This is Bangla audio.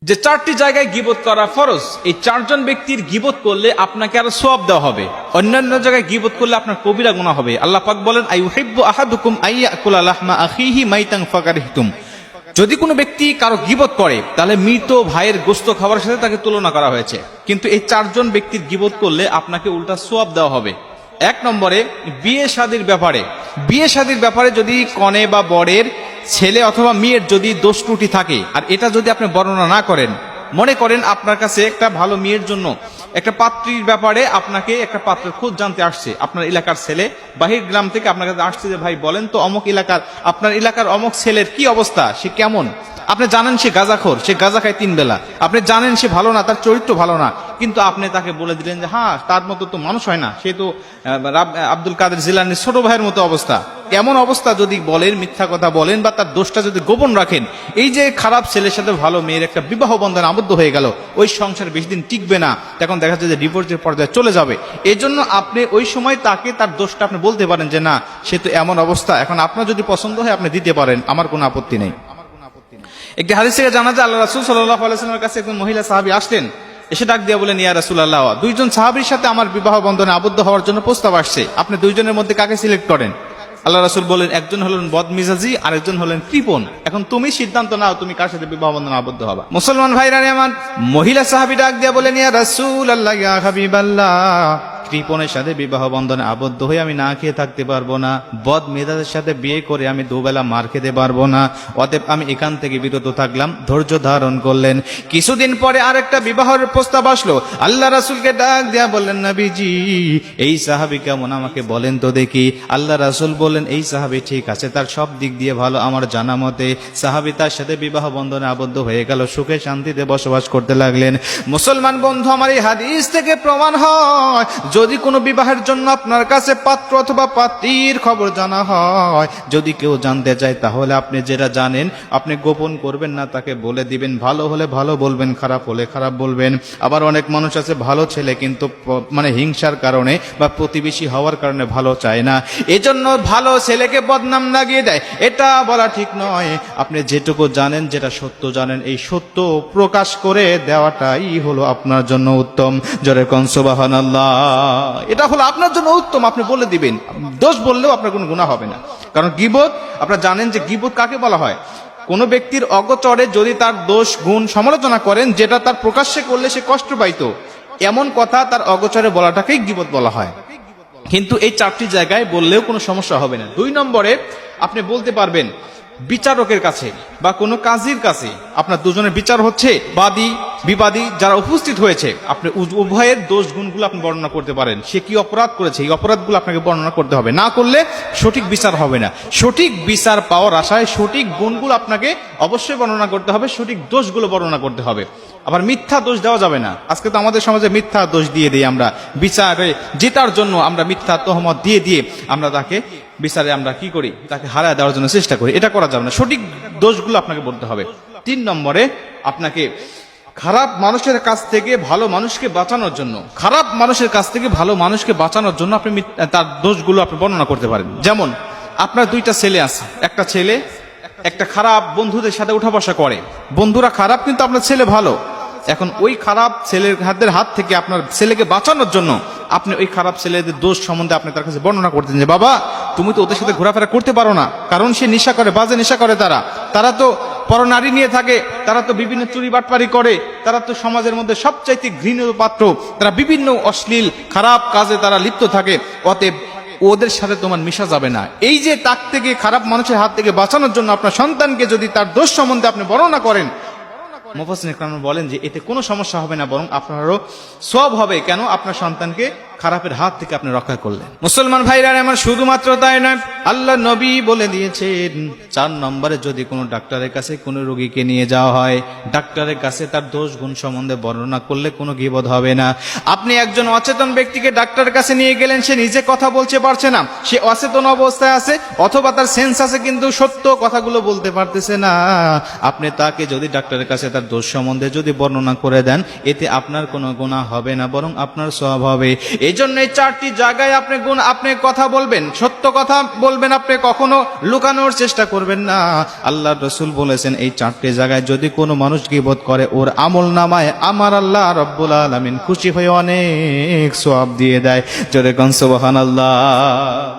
যে চারটি জায়গায় গীবত করা ফরজ, এই চারজন ব্যক্তির গীবত করলে আপনাকে আরো সওয়াব দেওয়া হবে। অন্যান্য জায়গায় গীবত করলে আপনার কবিরা গুনাহ হবে। আল্লাহ পাক বলেন, আইয়ুহিব্বু আহাদুকুম আইয়াকুলা লাহমা আখিহি মাইতান ফাকারিহতুম। যদি কোনো ব্যক্তি কারো গীবত করে তাহলে মৃত ভাইয়ের গোশত খাওয়ার সাথে তাকে তুলনা করা হয়েছে। কিন্তু এই চারজন ব্যক্তির গীবত করলে আপনাকে উল্টা সওয়াব দেওয়া হবে। এক নম্বরে বিয়ে শাদীর ব্যাপারে, বিয়ে শাদীর ব্যাপারে যদি কনে বা বরের ছেলে অথবা মেয়ের যদি দোষ ত্রুটি থাকে, আর এটা যদি আপনি বর্ণনা না করেন, মনে করেন আপনার কাছে একটা ভালো মেয়ের জন্য একটা পাত্রীর ব্যাপারে আপনাকে একটা পাত্রের খোঁজ জানতে আসছে, আপনার এলাকার ছেলে বাহির গ্রাম থেকে আপনার কাছে আসছে যে ভাই বলেন তো অমুক এলাকার, আপনার এলাকার অমুক ছেলের কি অবস্থা, সে কেমন। আপনি জানেন সে গাঁজাখোর, সে গাঁজা খায় 3 বেলা, আপনি জানেন সে ভালো না, তার চরিত্র ভালো না, কিন্তু আপনি তাকে বলে দিলেন যে হ্যাঁ তার মতো তো মানুষ হয় না, সে তো আব্দুল কাদের জিলানীর ছোট ভাইয়ের মতো অবস্থা। এমন অবস্থা যদি বলেন, মিথ্যা কথা বলেন বা তার দোষটা যদি গোপন রাখেন, এই যে খারাপ ছেলের সাথে ভালো মেয়ের একটা বিবাহ বন্ধনে আবদ্ধ হয়ে গেল, ওই সংসার বেশি দিন টিকবে না, তখন দেখা যায় যে ডিভোর্সের পর্যায়ে চলে যাবে। এই জন্য আপনি ওই সময় তাকে তার দোষটা আপনি বলতে পারেন যে না সে তো এমন অবস্থা, এখন আপনার যদি পছন্দ হয় আপনি দিতে পারেন, আমার কোনো আপত্তি নেই। একটি হাদিস থেকে জানা যায় আল্লাহ রাসূল সাল্লাল্লাহু আলাইহি ওয়াসাল্লামের কাছে একজন মহিলা সাহাবী আসলেন, এসে ডাক দিয়া বলেন, ইয়া রাসূলুল্লাহ, দুইজন সাহাবীর সাথে আমার বিবাহ বন্ধনে আবদ্ধ হওয়ার জন্য প্রস্তাব আসছে, আপনি দুইজনের মধ্যে কাকে সিলেক্ট করেন? আল্লাহ রাসূল বলেন, একজন হলেন বদমিজাজি আর একজন হলেন কৃপণ, এখন তুমি সিদ্ধান্ত নাও তুমি কার সাথে বিবাহ বন্ধনে আবদ্ধ হবা। মুসলমান ভাইরা আমার, মহিলা সাহাবী ডাক দিয়া বলেন, ইয়া রাসূলুল্লাহ, ইয়া হাবিবাল্লাহ, কৃপণের সাথে বিবাহ বন্ধনে আবদ্ধ হয়ে আমি না খেয়ে থাকতে পারবো না, বদ মেজাজের সাথে বিয়ে করে আমি দুবেলা মার খেতে পারবো না, অতএব আমি এখান থেকে বিরত থাকলাম। ধৈর্য ধারণ করলেন। কিছুদিন পরে আরেকটা বিবাহের প্রস্তাব আসলো। আল্লাহ রাসূলকে ডাক দিয়া বললেন, নবীজি এই সাহাবী কেমন আমাকে বলেন তো দেখি। আল্লাহ রাসূল বললেন, এই সাহাবী ঠিক আছে, তার সব দিক দিয়ে ভালো আমার জানা মতে। সাহাবী তার সাথে বিবাহ বন্ধনে আবদ্ধ হয়ে গেল, সুখে শান্তিতে বসবাস করতে লাগলেন। মুসলমান বন্ধু আমার, এই হাদিস থেকে প্রমাণ হয় যদি কোনো বিবাহের জন্য আপনার কাছে পাত্র অথবা পাত্রীর খবর জানা হয়, যদি কেউ জানতে চায় তাহলে আপনি যেটা জানেন আপনি গোপন করবেন না, তাকে বলে দিবেন। ভালো হলে ভালো বলবেন, খারাপ হলে খারাপ বলবেন। আবার অনেক মানুষ আছে ভালো ছেলে কিন্তু মানে হিংসার কারণে বা প্রতিবেশী হওয়ার কারণে ভালো চায় না, এজন্য ভালো ছেলেকে বদনাম লাগিয়ে দেয়, এটা বলা ঠিক নয়। আপনি যেটুকু জানেন, যেটা সত্য জানেন, এই সত্য প্রকাশ করে দেওয়াটাই হলো আপনার জন্য উত্তম। জোরে কোন সুবহানাল্লাহ। এটা হলো আপনার জন্য উত্তম, আপনি বলে দিবেন, দোষ বললেও আপনার কোনো গুনাহ হবে না। কারণ গীবত, আপনারা জানেন যে গীবত কাকে বলা হয়? কোন ব্যক্তির অগোচরে যদি তার দোষ গুণ সমালোচনা করেন, যেটা তার প্রকাশ্যে করলে সে কষ্ট পাইতো, এমন কথা তার অগোচরে বলাটাকেই গীবত বলা হয়। কিন্তু এই চারটি জায়গায় বললেও কোনো সমস্যা হবে না। 2 নম্বরে আপনি বলতে পারবেন বিচারকের কাছে বা কোনো কাজীর কাছে, আপনার দুজনের বিচার হচ্ছে, বাদী বিবাদী যারা উপস্থিত হয়েছে, আপনি উভয়ের দোষ গুণগুলো আপনি বর্ণনা করতে পারেন। সে কি অপরাধ করেছে, এই অপরাধগুলো আপনাকে বর্ণনা করতে হবে, না করলে সঠিক বিচার হবে না। সঠিক বিচার পাওয়ার আশায় সঠিক গুণগুলো আপনাকে অবশ্যই বর্ণনা করতে হবে, সঠিক দোষগুলো বর্ণনা করতে হবে। আবার মিথ্যা দোষ দেওয়া যাবে না। আজকে তো আমাদের সমাজে মিথ্যা দোষ দিয়ে দিই আমরা, বিচারে জেতার জন্য আমরা মিথ্যা তহমত দিয়ে দিয়ে আমরা তাকে বিচারে আমরা কি করি, তাকে হারায় দেওয়ার জন্য চেষ্টা করি। এটা করা যাবে না, সঠিক দোষগুলো আপনাকে বলতে হবে। 3 নম্বরে আপনাকে খারাপ মানুষের কাছ থেকে ভালো মানুষকে বাঁচানোর জন্য, খারাপ মানুষের কাছ থেকে ভালো মানুষকে বাঁচানোর জন্য আপনি তার দোষগুলো আপনি বর্ণনা করতে পারেন। যেমন আপনার 2টা ছেলে আছে, একটা ছেলে একটা খারাপ বন্ধুদের সাথে উঠা বসা করে, বন্ধুরা খারাপ কিন্তু আপনার ছেলে ভালো। এখন ওই খারাপ ছেলের হাত থেকে আপনার ছেলেকে বাঁচানোর জন্য আপনি ওই খারাপ ছেলেদের দোষ সম্বন্ধে আপনি তার কাছে বর্ণনা করতেন যে বাবা তুমি তো ওদের সাথে ঘোরাফেরা করতে পারো না, কারণ সে নেশা করে, বাজে নেশা করে, তারা তো পরনারী নিয়ে থাকে, তারা তো বিভিন্ন চুরি বাটপারি করে, তারা তো সমাজের মধ্যে সবচাইতে ঘৃণিত পাত্র, তারা বিভিন্ন অশ্লীল খারাপ কাজে তারা লিপ্ত থাকে, অতএব ওদের সাথে তোমার মিশা যাবে না। এই যে তাক থেকে, খারাপ মানুষের হাত থেকে বাঁচানোর জন্য আপনার সন্তানকে যদি তার দোষ সম্বন্ধে আপনি বর্ণনা করেন, মুফাসসিরিন কেরাম বলেন যে এতে কোনো সমস্যা হবে না, বরং আপনারও সওয়াব হবে। কেন? আপনার সন্তানকে খারাপের হাত থেকে আপনি রক্ষা করলেন। মুসলমান ভাইরা আমার, শুধুমাত্র তাই নয়, আল্লাহ নবী বলে দিয়েছেন 4 নম্বরে যদি কোনো ডাক্তারের কাছে কোনো রোগীকে নিয়ে যাওয়া হয়, ডাক্তারের কাছে তার দোষ গুণ সম্বন্ধে বর্ণনা করলে কোনো গীবত হবে না। আপনি একজন অচেতন ব্যক্তিকে ডাক্তারের কাছে নিয়ে গেলেন, সে নিজে কথা বলতে পারছে না, সে অচেতন অবস্থায় আছে, অথবা তার সেন্স আছে কিন্তু সত্য কথাগুলো বলতে পারতেছে না, আপনি তাকে যদি ডাক্তারের কাছে তার দোষ সম্বন্ধে যদি বর্ণনা করে দেন, এতে আপনার কোনো গুনাহ হবে না, বরং আপনার সওয়াব হবে। এই জন্য এই চারটি জায়গায় আপনি কথা বলবেন, সত্য কথা বলবেন, আপনি কখনো লুকানোর চেষ্টা করবেন না। আল্লাহ রাসূল বলেছেন এই চারটি জায়গায় যদি কোনো মানুষ গীবত করে ওর আমল নামায় আমার আল্লাহ রব্বুল আলামিন খুশি হয়ে অনেক সওয়াব দিয়ে দেয়। জোরে কোন সুবহানাল্লাহ।